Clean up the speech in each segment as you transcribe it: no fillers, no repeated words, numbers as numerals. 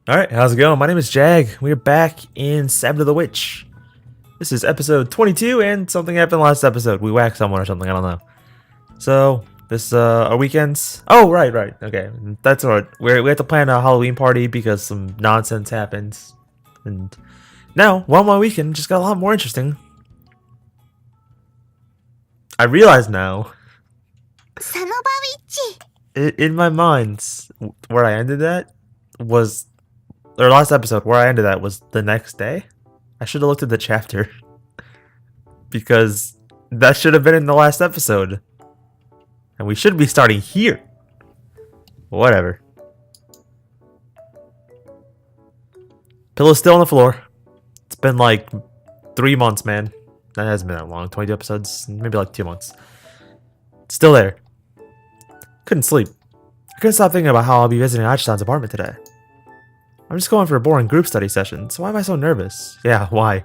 Alright, how's it going? My name is Jag. We're back in Sabbat of the Witch. This is episode 22, and something happened last episode. We whacked someone or something, I don't know. So, this, our weekends... Oh, right, okay. That's alright. We have to plan a Halloween party because some nonsense happened. And now, one more weekend just got a lot more interesting. I realize now... In my mind, where I ended at was... Or last episode, where I ended at was the next day. I should have looked at the chapter. Because that should have been in the last episode. And we should be starting here. Whatever. Pillow's still on the floor. It's been like 3 months, man. That hasn't been that long. 22 episodes, maybe like 2 months. It's still there. Couldn't sleep. I couldn't stop thinking about how I'll be visiting Achisan's apartment today. I'm just going for a boring group study session, so why am I so nervous? Yeah, why?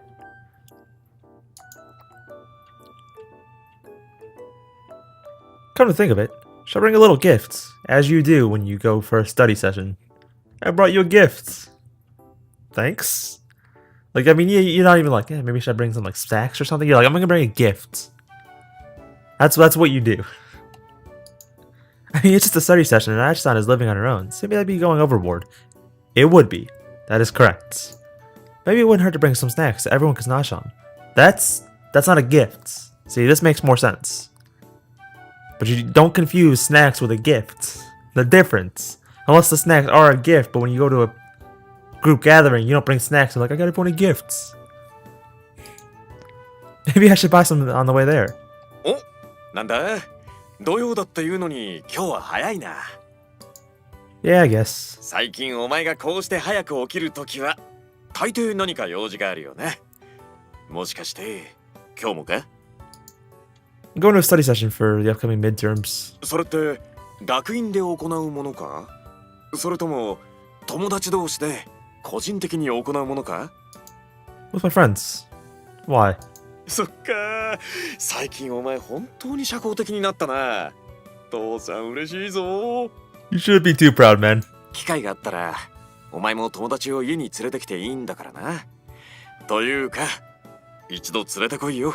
Come to think of it, should I bring a little gift, as you do when you go for a study session? I brought you a gift. Thanks? Like, I mean, you're not even like, yeah, maybe should I bring some like snacks or something? You're like, I'm gonna bring a gift. That's what you do. I mean, it's just a study session, and Achisan is living on her own, so maybe I'd be going overboard. It would be. That is correct. Maybe it wouldn't hurt to bring some snacks to everyone Kaznashan. That's not a gift. See, this makes more sense. But you don't confuse snacks with a gift. The difference. Unless the snacks are a gift, but when you go to a group gathering, you don't bring snacks. You're like, I got everyone gifts. Maybe I should buy some on the way there. Oh, なんだ? 土曜だっていうのに今日は早いな。Yeah, I guess. 最近お前がこうして早く起きるときは大抵何か用事があるよね。もしかして今日もか? I'm going to a study session for the upcoming midterms. それって学院で行うものか? それとも友達同士で個人的に行うものか? With my friends. Why? そっか。最近お前本当に社交的になったな。父さん嬉しいぞ。You shouldn't be too proud, man. 機会があったらお前も友達を家に連れてきていいんだからな。というか一度連れてこいよ。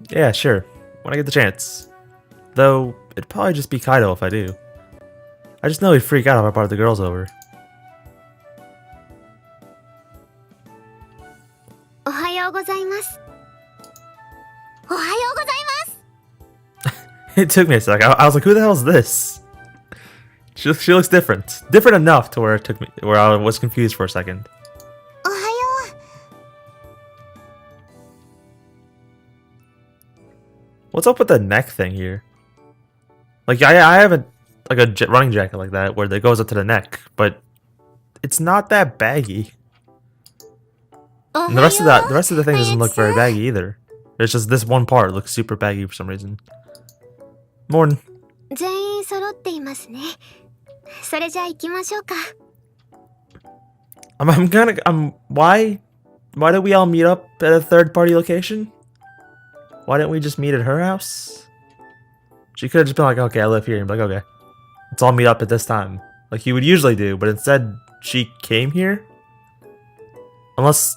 Yeah, sure. When I get the chance. Though, it'd probably just be Kaido if I do. I just know he'd freak out if I brought the girls over. It took me a sec. I was like, who the hell is this? She looks different. Different enough to where where I was confused for a second. What's up with the neck thing here? Like, I have a running jacket like that where it goes up to the neck, but it's not that baggy. And the rest of the thing doesn't look very baggy either. It's just this one part looks super baggy for some reason. Morning. Why did we all meet up at a third-party location? Why didn't we just meet at her house? She could have just been like, okay, I live here, and be like, okay, let's all meet up at this time, like you would usually do, but instead, she came here? Unless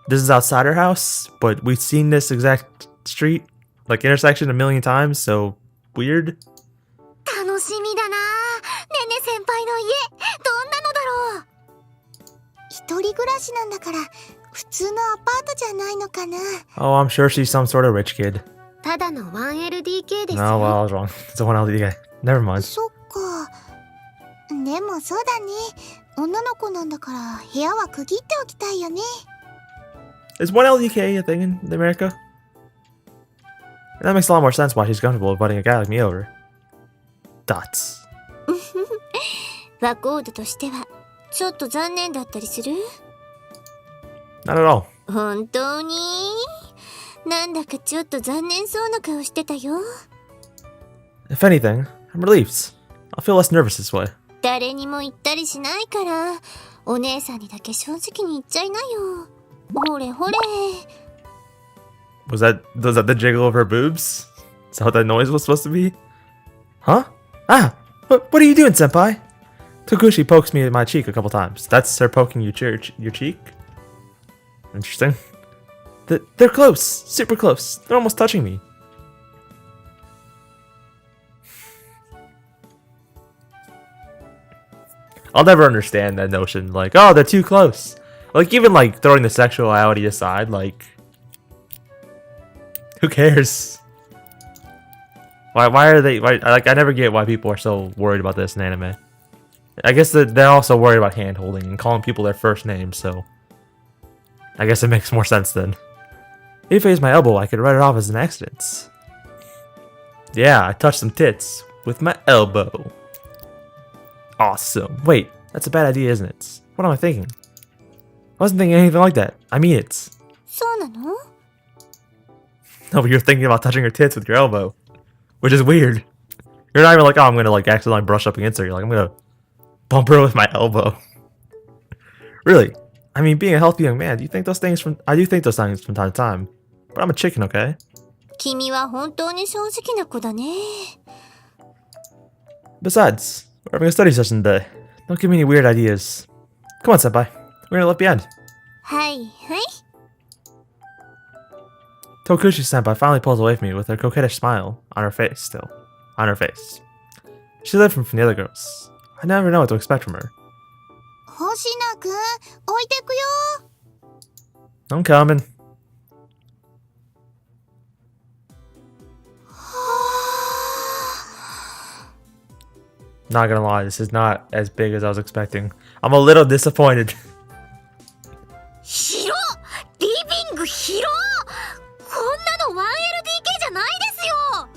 this is outside her house, but we've seen this exact street, like intersection, a million times, so weird. Oh, I'm sure she's some sort of rich kid. No, well, I was wrong. It's a 1LDK. Never mind. Is 1LDK a thing in America? That makes a lot more sense why she's comfortable inviting a guy like me over. Dots. Not at all. If anything, I'm relieved. I'll feel less nervous this way. Was that the jiggle of her boobs? Is that what that noise was supposed to be? Huh? Ah! What are you doing, senpai? Tokushi pokes me in my cheek a couple times. That's her poking your cheek? Interesting. They're close. Super close. They're almost touching me. I'll never understand that notion. Like, oh, they're too close. Like, even like throwing the sexuality aside, like, who cares? Why are they? Like, I never get why people are so worried about this in anime. I guess that they're also worried about hand holding and calling people their first name. So, I guess it makes more sense then. If I use my elbow, I could write it off as an accident. Yeah, I touched some tits with my elbow. Awesome. Wait, that's a bad idea, isn't it? What am I thinking? I wasn't thinking anything like that. I mean it. そうなの? No, but you're thinking about touching her tits with your elbow. Which is weird. You're not even like, oh, I'm gonna like accidentally brush up against her. You're like, I'm gonna bump her with my elbow. Really? I mean, being a healthy young man, I do think those things from time to time. But I'm a chicken, okay? 君は本当に正直な子だね. Besides, we're having a study session today. Don't give me any weird ideas. Come on, senpai. We're gonna let behind. はいはい. Tokushi senpai finally pulls away from me with her coquettish smile on her face still. On her face. She's different from the other girls. I never know what to expect from her. 星名くん、置いてくよ. I'm coming. Not gonna lie, this is not as big as I was expecting. I'm a little disappointed. 広っ! リビング広っ! こんなの 1LDK じゃないですよ!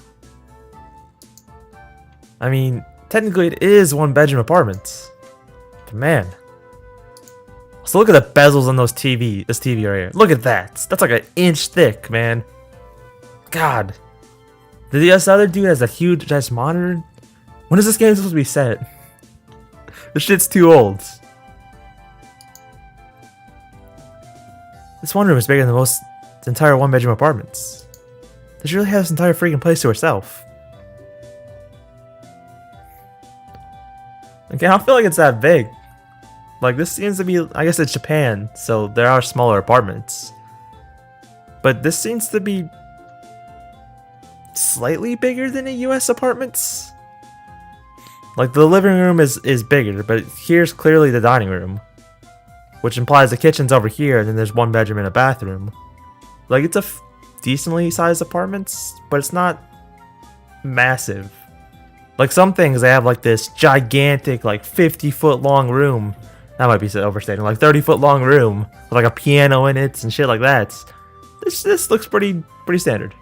I mean, technically it is one bedroom apartment. But man. So look at the bezels on this TV right here. Look at that. That's like an inch thick, man. God. This other dude has a huge ass monitor. When is this game supposed to be set? This shit's too old. This one room is bigger than most entire one bedroom apartments. She really has this entire freaking place to herself. Again, I don't feel like it's that big. Like, this seems to be, I guess it's Japan, so there are smaller apartments. But this seems to be slightly bigger than a US apartments. Like, the living room is bigger, but here's clearly the dining room. Which implies the kitchen's over here, and then there's one bedroom and a bathroom. Like, it's a decently sized apartment, but it's not massive. Like, some things, they have, like, this gigantic, like, 50-foot long room. That might be overstating. Like, 30-foot long room with, like, a piano in it and shit like that. This looks pretty standard.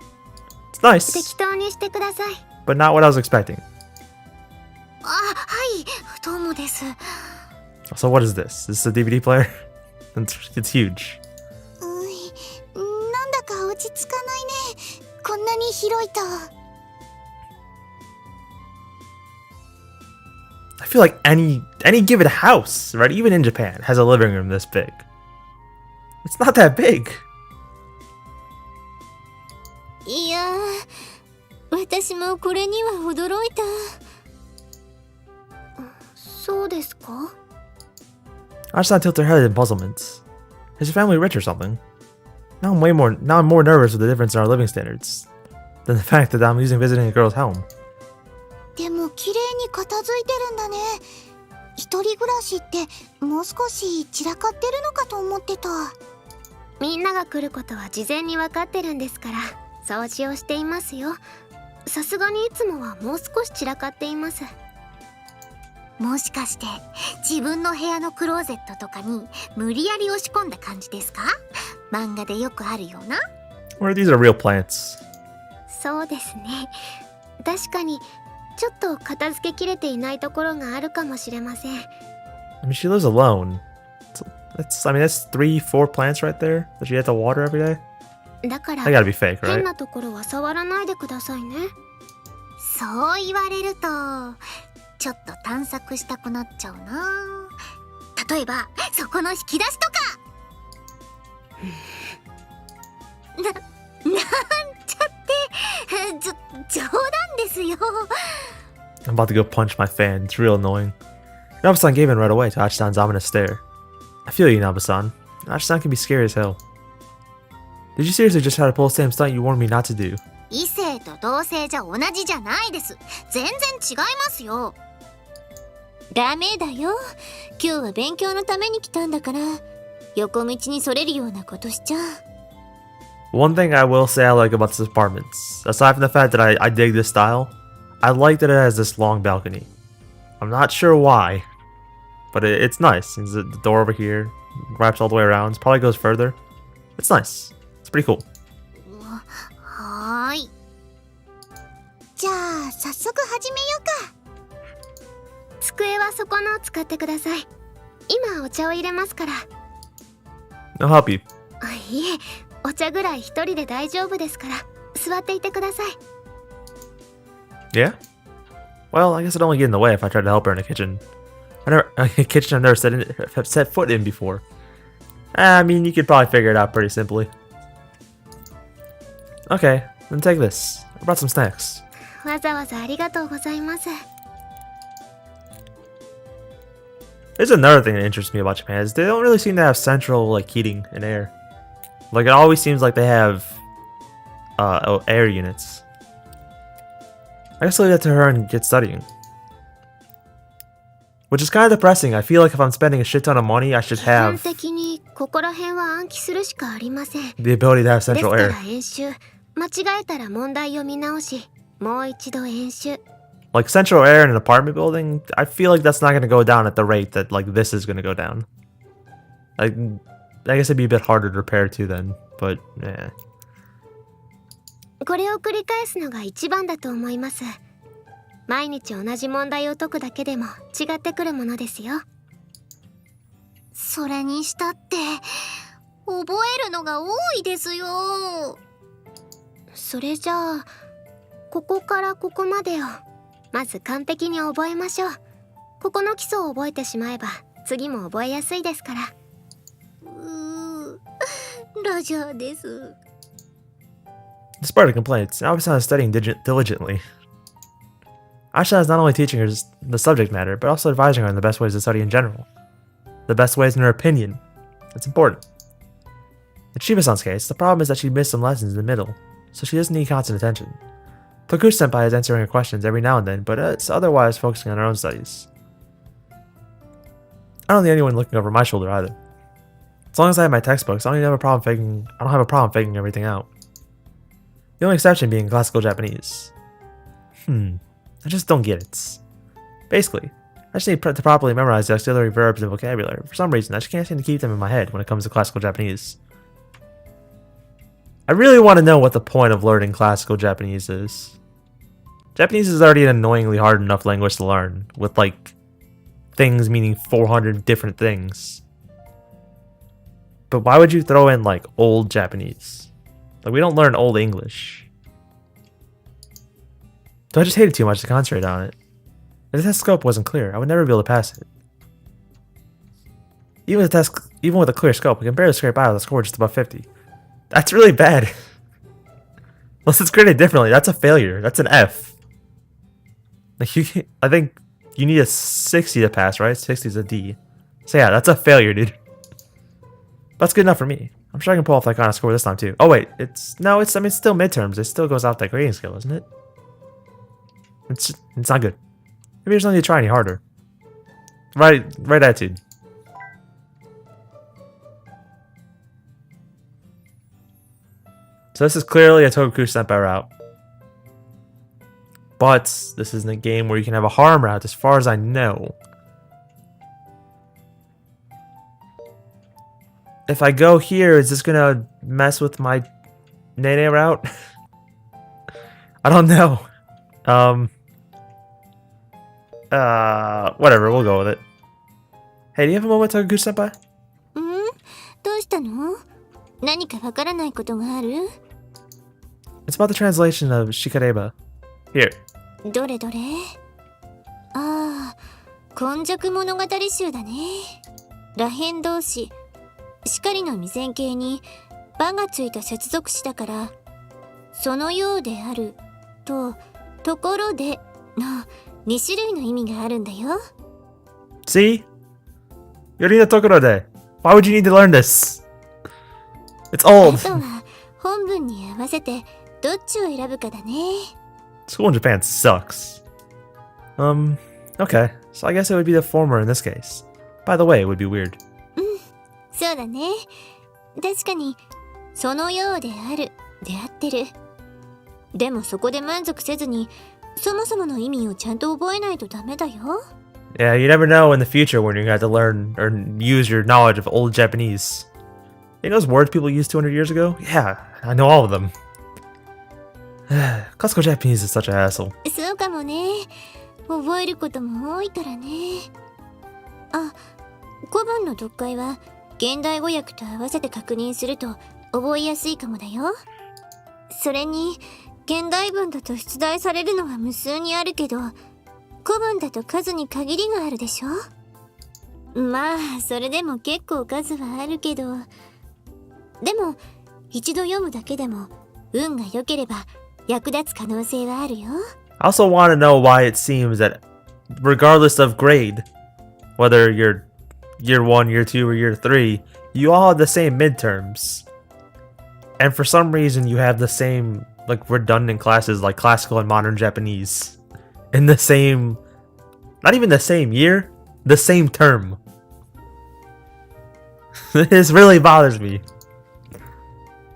It's nice, 適当にしてください. but not what I was expecting. あ、はい、どうもです. So what is this? Is this a DVD player? It's huge. なんだか落ち着かないね。こんなに広いと。I feel like any given house, right, even in Japan, has a living room this big. It's not that big. いやー、私もこれには驚いた。そうですか? I just not tilt her head in puzzlement. Is your family rich or something? Now I'm more nervous with the difference in our living standards than the fact that I'm visiting a girl's home. でも綺麗に片付いてるんだね。一人暮らしってもう少し散らかってるのかと思ってた。みんなが来ることは事前に分かってるんですから、掃除をしていますよ。さすがにいつもはもう少し散らかっています。もしかして自分の部屋のクローゼットとかに無理やり押し込んだ感じですか？漫画でよくあるような。 Or these are real plants. そうですね。確かにちょっと片付けきれていないところがあるかもしれません。I mean, she lives alone. That's 3-4 plants right there that she has to water every day. だから They gotta be fake, right? 変なところは触らないでくださいね。そう言われるとちょっと探索したくなっちゃうな。例えばそこの引き出しとか。なんちゃって冗談ですよ。 I'm about to go punch my fan. It's real annoying. Nabu-san gave in right away to Achi-san's ominous stare. I feel you, Nabu-san. Achi-san can be scary as hell. Did you seriously just try to pull the same stunt you warned me not to do? 異性と同性じゃ同じじゃないです。全然違いますよ。ダメだよ。今日は勉強のために来たんだから、横道にそれるようなことしちゃ。One thing I will say I like about this apartment, aside from the fact that I dig this style, I like that it has this long balcony. I'm not sure why, but it's nice. The door over here wraps all the way around. It probably goes further. It's nice. It's pretty cool. はーい。じゃあ早速始めようか。机はそこのを使ってください。今お茶を入れますから。I'll help you. いえ、お茶ぐらい一人で大丈夫ですから、座っていてください。Yeah? Well, I guess I'd only get in the way if I tried to help her in the kitchen. A kitchen I've never set foot in before. I mean, you could probably figure it out pretty simply. Okay, then take this. I brought some snacks. わざわざありがとうございます。There's another thing that interests me about Japan is they don't really seem to have central like heating and air. Like it always seems like they have air units. I guess I'll leave that to her and get studying. Which is kind of depressing. I feel like if I'm spending a shit ton of money, I should 基 have 本的にここら辺は暗記するしかありません。 the ability to have です central から air. 演習、間違えたら問題を見直し、もう一度演習。 Like central air in an apartment building, I feel like that's not going to go down at the rate that like this is going to go down. I guess it'd be a bit harder to repair too then, but yeah. これを繰り返すのが一番だと思います。毎日同じ問題を解くだけでも違ってくるものですよ。それにしたって覚えるのが多いですよ。それじゃあここからここまでをまず完璧に覚えましょう。ここの基礎を覚えてしまえば次も覚えやすいですから。ラジャーです。Despite her complaints, Nabe-san is studying diligently. Aisha is not only teaching her the subject matter, but also advising her on the best ways to study in general. The best ways in her opinion. It's important. In Shiba-san's case, the problem is that she missed some lessons in the middle, so she doesn't need constant attention. Tokushi-senpai is answering her questions every now and then, but it's otherwise focusing on her own studies. I don't need anyone looking over my shoulder either. As long as I have my textbooks, I don't have a problem figuring everything out. The only exception being classical Japanese. I just don't get it. Basically, I just need to properly memorize the auxiliary verbs and vocabulary. For some reason, I just can't seem to keep them in my head when it comes to classical Japanese. I really want to know what the point of learning classical Japanese is. Japanese is already an annoyingly hard enough language to learn, with like things meaning 400 different things. But why would you throw in like old Japanese? Like we don't learn old English. So I just hate it too much to concentrate on it. If the test scope wasn't clear, I would never be able to pass it. Even with a clear scope, I can barely scrape out with a score just above 50. That's really bad. Unless it's graded differently, that's a failure. That's an F. Like I think you need a 60 to pass, right? 60 is a D. So yeah, that's a failure, dude. That's good enough for me. I'm sure I can pull off that kind of score this time too. Oh wait, it's still midterms. It still goes off that grading scale, isn't it? It's not good. Maybe there's no need to try any harder. Right attitude. So this is clearly a Tokushi-senpai route. But this isn't a game where you can have a harm route as far as I know. If I go here, is this gonna mess with my Nene route? I don't know. Whatever, we'll go with it. Hey, do you have a moment, Tokushi-senpai? どうしたの？何かわからないことがある？ It's about the translation of Shikareba. Here. どれどれ？ああ、今昔物語集だね。らへん動詞、しかりの未然形に場がついた接続詞だから、そのようであるとところでの2種類の意味があるんだよ。See? Yorina Tokurode. Why would you need to learn this? It's あ old. とは本文に合わせてどっちを選ぶかだね。 School in Japan sucks. Okay. So I guess it would be the former in this case. By the way, it would be weird. そうだね。確かにそのようであるで合ってる。でもそこで満足せずにそもそもの意味をちゃんと覚えないとダメだよ。 Yeah, you never know in the future when you're going to have to learn or use your knowledge of old Japanese. You know those words people used 200 years ago? Yeah, I know all of them. Classical Japanese is such a hassle. そうかもね。覚えることも多いからね。あ、古文の読解は現代語訳と合わせて確認すると覚えやすいかもだよ。それに現代文だと出題されるのは無数にあるけど、古文だと数に限りがあるでしょ。まあそれでも結構数はあるけど、でも一度読むだけでも運が良ければ役立つ可能性はあるよ。 I also want to know why it seems that regardless of grade, whether you're year 1, year 2, or year 3, you all have the same midterms. And for some reason you have the same like redundant classes like classical and modern Japanese in the same, not even the same year, the same term. This really bothers me.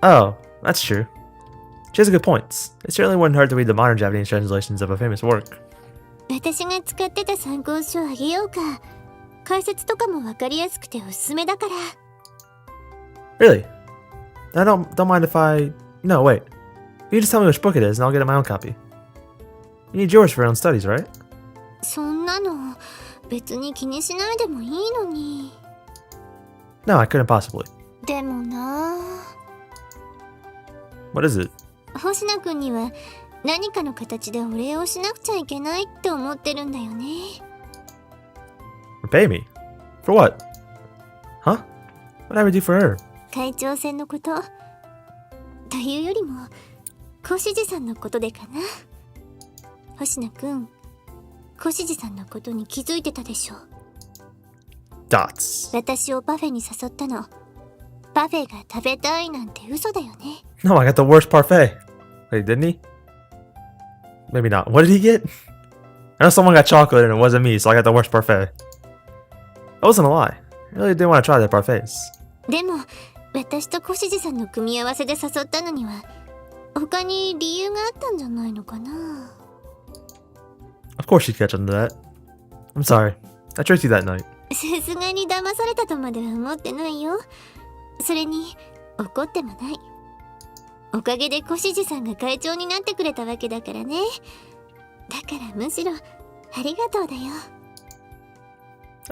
Oh, that's true. She has good points. It certainly wouldn't hurt to read the modern Japanese translations of a famous work. 私が使ってた参考書あげようか。解説とかもわかりやすくておすすめだから。 Really? I don't mind if I... No, wait. You just tell me which book it is and I'll get it my own copy. You need yours for your own studies, right? そんなの別に気にしないでもいいのに。 No, I couldn't possibly. でもな、 What is it? 星名くんには何かの形でお礼をしなくちゃいけないって思ってるんだよね。 Repay me? For what? Huh? What did I ever do for her? 会長選のことというよりも小指さんのことでかな。星名くん、小指さんのことに気づいてたでしょ。 Dots. 私をパフェに誘ったの。パフェが食べたいなんて嘘だよね。 No, I got the worst parfait. Wait, didn't he? Maybe not. What did he get? I know someone got chocolate and it wasn't me, so I got the worst parfait. That wasn't a lie. I really didn't want to try their parfaits. でも私と小指さんの組み合わせで誘ったのには他に理由があったんじゃないのかな。 Of course she'd catch on to that. I'm sorry. I tricked you that night. さすがに騙されたとまでは思ってないよ。それに怒ってもない。おかげで小指さんが会長になってくれたわけだからね。だからむしろありがとうだよ。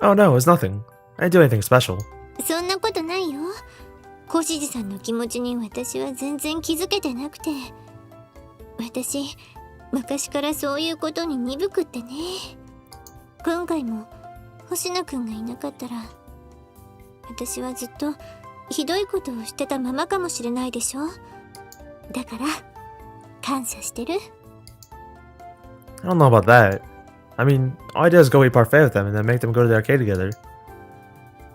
Oh no, it was nothing. I didn't do anything special. そんなことないよ。小指さんの気持ちに私は全然気づけてなくて。私昔からそういうことに鈍くってね。今回も星野くんがいなかったら私はずっとひどいことをしてたままかもしれないでしょ。だから感謝してる。 I don't know about that. I mean, all I did was go eat parfait with them and then make them go to the arcade together.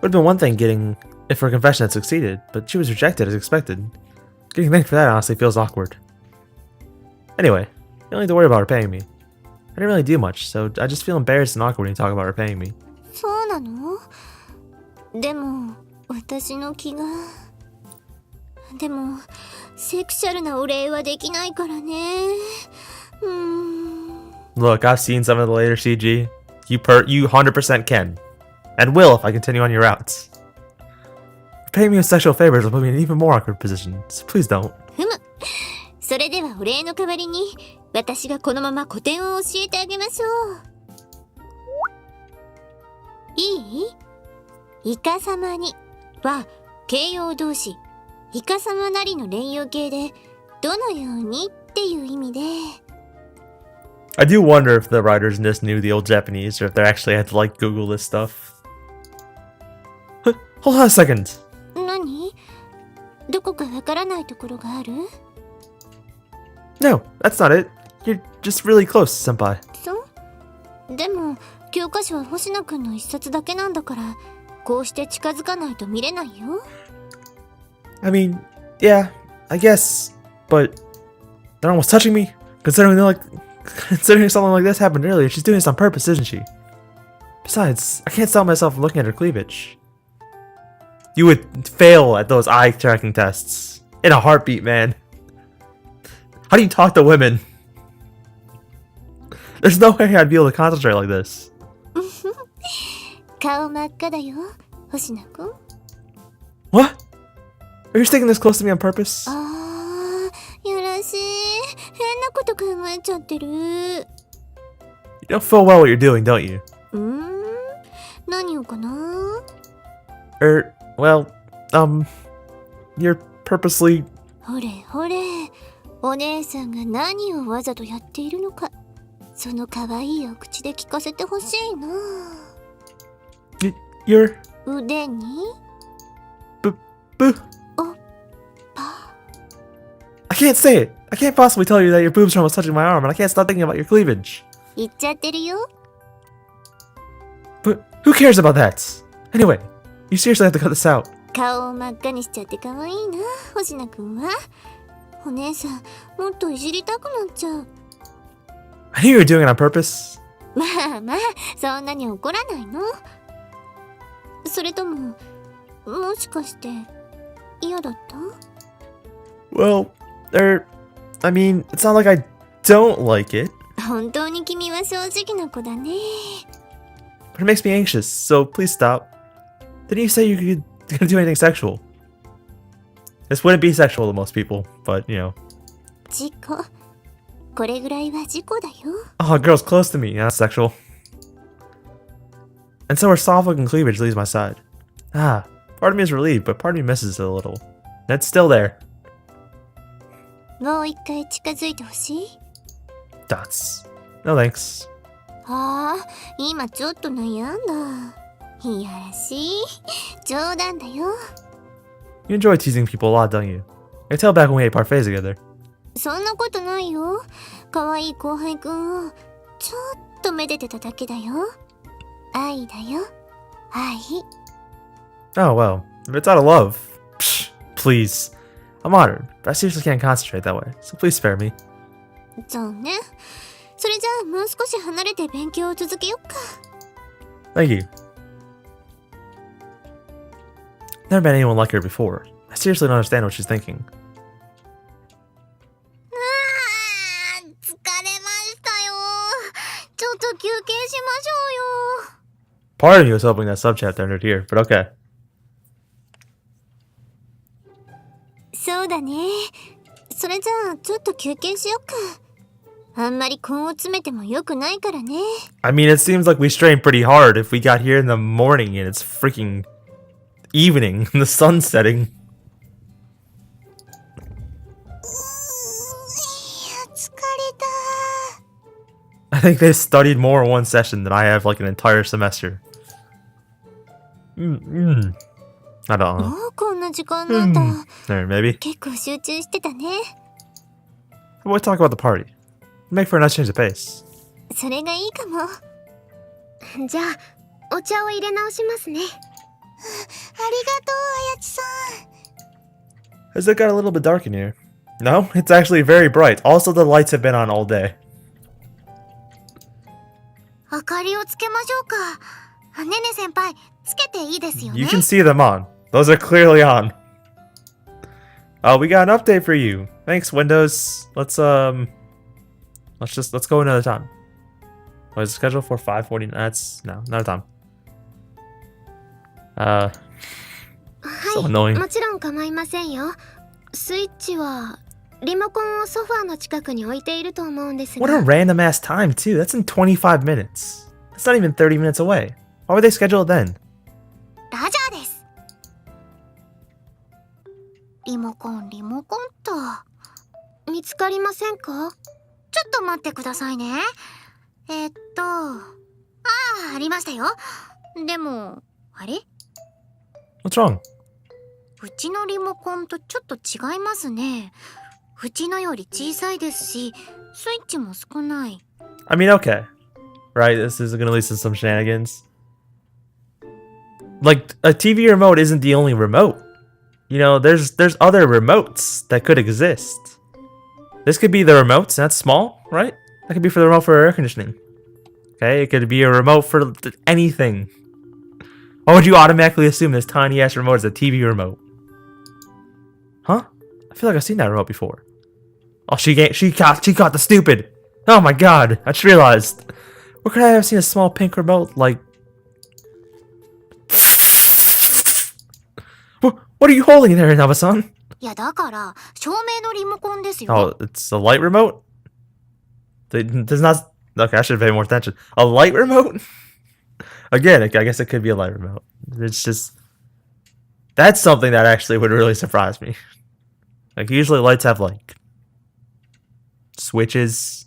Would have been one thing getting if her confession had succeeded, but she was rejected as expected. Getting thanked for that honestly feels awkward. Anyway, you don't need to worry about repaying me. I didn't really do much, so I just feel embarrassed and awkward when you talk about repaying me. そうなの？でも私の気が。でもセクシャルなお礼はできないからね。Look, I've seen some of the later CG. You 100% can. And will if I continue on your routes. Repaying me with sexual favors will put me in an even more awkward position, so please don't. ふむ。それではお礼の代わりに私がこのまま古典を教えてあげましょう。いい？イカ様には形容動詞イカ様なりの連用形でどのようにっていう意味で。 I do wonder if the writers in this knew the old Japanese or if they actually had to like Google this stuff. Hold on a second. 何？どこかわからないところがある？ No, that's not it. You're just really close, senpai. そう？でも教科書は星野くんの一冊だけなんだから、こうして近づかないと見れないよ。I mean, yeah, I guess, but they're almost touching me. Considering considering something like this happened earlier, she's doing this on purpose, isn't she? Besides, I can't stop myself from looking at her cleavage. You would fail at those eye tracking tests in a heartbeat, man. How do you talk to women? There's no way I'd be able to concentrate like this. 顔真っ赤だよ、星野くん。What? Are you sticking this close to me on purpose? あー、やらしい。変なこと考えちゃってる。You don't feel well what you're doing, don't you? 何をかな？ Well, you're purposely... ほれほれ、お姉さんが何をわざとやっているのか、その可愛いお口で聞かせてほしいな。You're... 腕に Boo. おっぱ。 I can't say it. I can't possibly tell you that your boobs are almost touching my arm, and I can't stop thinking about your cleavage. 言っちゃってるよ。But who cares about that? Anyway, you seriously have to cut this out. 顔を真っ赤にしちゃって可愛いな、星野くんは。お姉さん、もっといじりたくなっちゃう。I knew you were doing it on purpose. まあまあ、そんなに怒らないの？それとも、もしかして嫌だった？ Well, I mean, it's not like I don't like it. 本当に君は正直な子だね。But it makes me anxious, so please stop. Didn't you say you could do anything sexual? This wouldn't be sexual to most people, but, you know. 事故。これぐらいは事故だよ。Oh, a girl's close to me, not sexual. And so her soft-looking cleavage leaves my side. Ah, part of me is relieved, but part of me misses it a little. And it's still there. もう一回近づいてほしい？ Dots. No thanks. ああ、今ちょっと悩んだ。いやらしい。冗談だよ。You enjoy teasing people a lot, don't you? I can tell back when we ate parfaits together. そんなことないよ。可愛い後輩くんをちょっとめでてただけだよ。愛だよ。愛。Oh, well. If it's out of love. Psh, please. I'm honored, but I seriously can't concentrate that way, so please spare me. そうね。それじゃあもう少し離れて勉強を続けよっか。Thank you. Never met anyone like her before. I seriously don't understand what she's thinking. 疲れましたよ。ちょっと休憩しましょうよ。Part of me was hoping that subchapter ended here, but okay. そうだね。それじゃあちょっと休憩しよっか。あんまり根を詰めても良くないからね。I mean, it seems like we strained pretty hard if we got here in the morning and it's freaking evening, the sun's setting. 疲れた。 I think they studied more in one session than I have like an entire semester. I don't know. もうこんな時間なんだ。There, maybe. 結構集中してたね。 We'll talk about the party. Make for a nice change of pace. それがいいかも。じゃあ、お茶を入れ直しますね。ありがとう、あやちさん。 Has it got a little bit dark in here? No, it's actually very bright. Also, the lights have been on all day. 明かりをつけましょうか。ねね先輩、つけていいですよね。 You can see them on. Those are clearly on. Oh, we got an update for you. Thanks, Windows. Let's go another time. What is the schedule for 5:40? That's no, not a time. So annoying. もちろん構いませんよ。スイッチはリモコンをソファーの近くに置いていると思うんですが。 What a random ass time too. That's in 25 minutes. That's not even 30 minutes away. Why would they schedule it then? ラジャーです。リモコンと見つかりませんか？ちょっと待ってくださいね。ありましたよ。でも、あれ？ What's wrong? うちのリモコンとちょっと違いますね。うちのより小さいですし、スイッチも少ない。I mean, okay. right? This is gonna lead to some shenanigans. Like, a TV remote isn't the only remote. You know, there's other remotes that could exist. This could be the remotes, that's small, right? That could be for the remote for air conditioning. Okay, it could be a remote for anything. Why would you automatically assume this tiny ass remote is a TV remote? Huh? I feel like I've seen that remote before. Oh, she caught the stupid. Oh my god, I just realized. Where could I have seen a small pink remote like? What are you holding there, Nava-san? いやだから照明のリモコンですよ。 Oh, it's a light remote? Does not. Okay, I should pay more attention. A light remote? Again, I guess it could be a light remote. It's just. That's something that actually would really surprise me. Like, usually lights have, like, switches.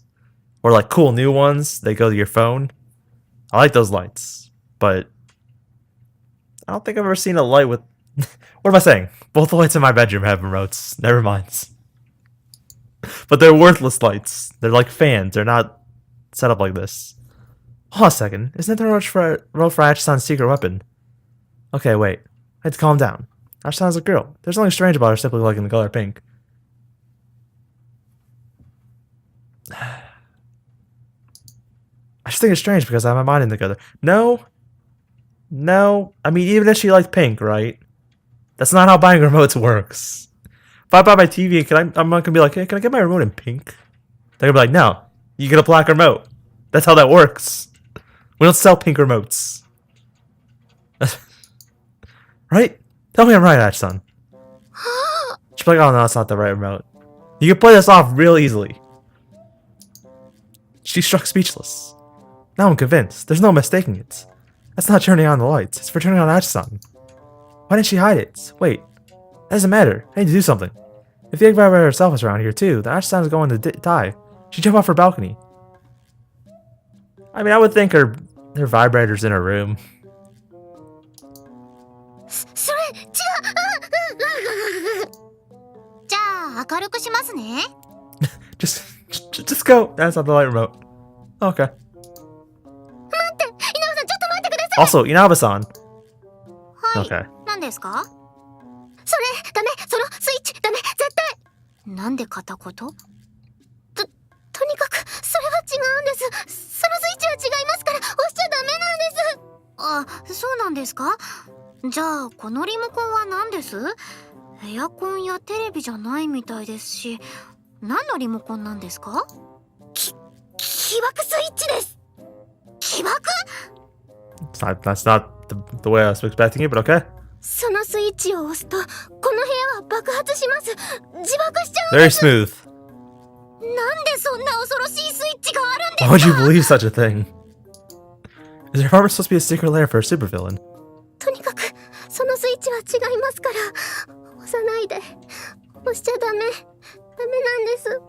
Or, like, cool new ones. They go to your phone. I like those lights. But I don't think I've ever seen a light with... What am I saying? Both the lights in my bedroom have remotes. Never mind. But they're worthless lights. They're like fans. They're not set up like this. Hold on a second. Isn't that the remote for Achi-san's secret weapon? Okay, wait. I had to calm down. Achi-san's a girl. There's nothing strange about her simply liking the color pink. I just think it's strange because I have my mind in together. No. No. I mean, even if she liked pink, right? That's not how buying remotes works. If I buy my TV, I'm not gonna be like, hey, can I get my remote in pink? They're gonna be like, no, you get a black remote. That's how that works. We don't sell pink remotes. Right? Tell me I'm right, Achi-san. She's like, oh no, that's not the right remote. You can play this off real easily. She struck speechless. Now I'm convinced. There's no mistaking it. That's not turning on the lights. It's for turning on Achi-san. Why didn't she hide it? Wait. That doesn't matter. I need to do something. If the egg vibrator herself is around here too, the Achi-san is going to die. She jumped off her balcony. I mean, I would think her vibrator's in her room. それ違う。じゃあ明るくしますね。 Just go. That's not the light remote. Okay. 待って、稲葉さんちょっと待ってください。 Also, Inaba-san. はい。 Okay. 何ですか？それダメ。そのスイッチダメ。絶対。なんで片言？とにかくそれは違うんです。そのスイッチは違いますから押しちゃダメなんです。あ、そうなんですか？じゃあこのリモコンは何です？エアコンやテレビじゃないみたいですし、何のリモコンなんですか？起爆スイッチです。起爆？ That's not the way I was expecting it, but okay. そのスイッチを押すとこの部屋は爆発します。自爆しちゃうん Very です。 smooth. なんでそんな恐ろしいスイッチがあるんです Why would you believe such a thing? Is your apartment supposed to be a secret lair for a supervillain? とにかくそのスイッチは違いますから押さないで。押しちゃダメなんです。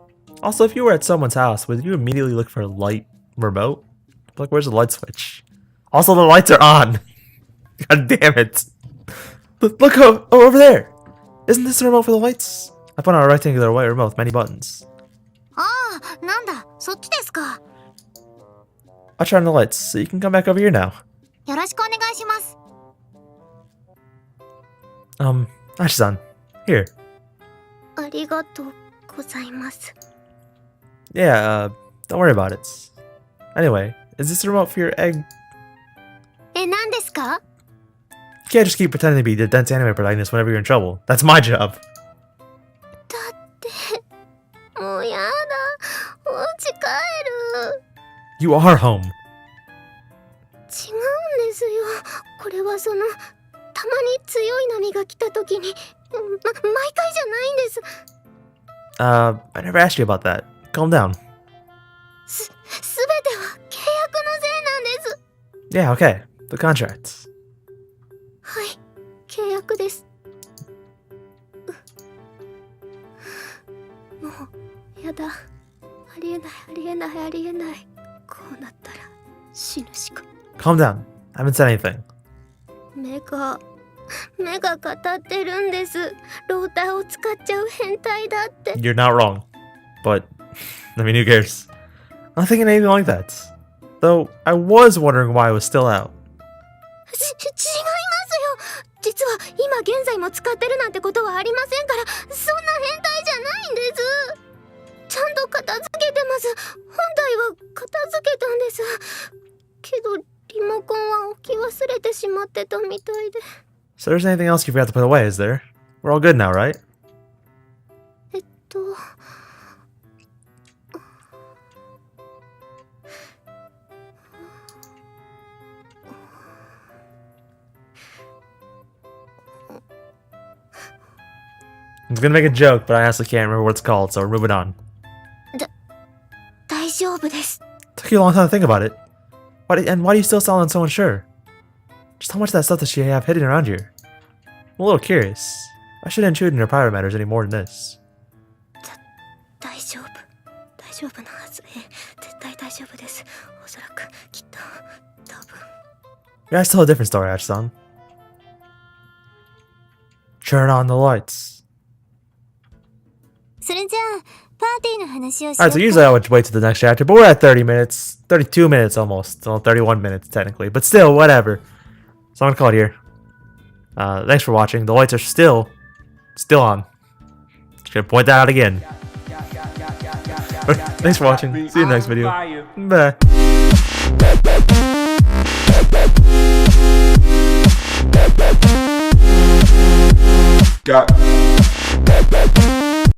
Also, if you were at someone's house, would you immediately look for a light remote? Like, where's the light switch? Also, the lights are on. God damn it. Look over there. Isn't this the remote for the lights? I put on a rectangular white remote with many buttons. ああ、なんだ、そっちですか。 I'll turn on the lights, so you can come back over here now. よろしくお願いします。 Achi-san, here. ありがとうございます。 Yeah, don't worry about it. Anyway, is this the remote for your egg? 何ですか？ You can't just keep pretending to be the dense anime protagonist whenever you're in trouble. That's my job. だってもうやだ。お家帰る。 You are home. 違うんですよ。これはそのたまに強い波が来た時に、毎回じゃないんです。 I never asked you about that. Calm down. すべては契約のせいなんです。 Yeah, okay. The contract. はい、契約です。もうやだ。ありえない。こうなったら死ぬしか。 Calm down. I haven't said anything. 目が語ってるんです。ローターを使っちゃう変態だって。 You're not wrong. But, I mean, who cares? I'm not thinking anything like that. Though I was wondering why it was still out. 違いますよ。実は今現在も使ってるなんてことはありませんから、そんな変態じゃないんです。ちゃんと片付けてます。本体は片付けたんです。けどリモコンは置き忘れてしまってたみたいで。So there's anything else you forgot to put away, is there? We're all good now, right? I was gonna make a joke, but I honestly can't remember what it's called, so we're moving on. 大丈夫です。 Took you a long time to think about it. Why do you still sound so unsure? Just how much of that stuff does she have hidden around here? I'm a little curious. I shouldn't intrude in her private matters any more than this. 大丈夫。大丈夫なはず。絶対大丈夫です。おそらく、きっと、多分。Yeah, I still have a different story, Ash-san. Turn on the lights. それじゃあ、パーティーの話をしようか。Alright, so usually I would wait till the next chapter, but we're at 30 minutes. 32 minutes almost. Well, 31 minutes technically, but still, whatever. So I'm gonna call it here. Thanks for watching. The lights are still on. Just gonna point that out again. Thanks for watching. See you in the next video. Bye.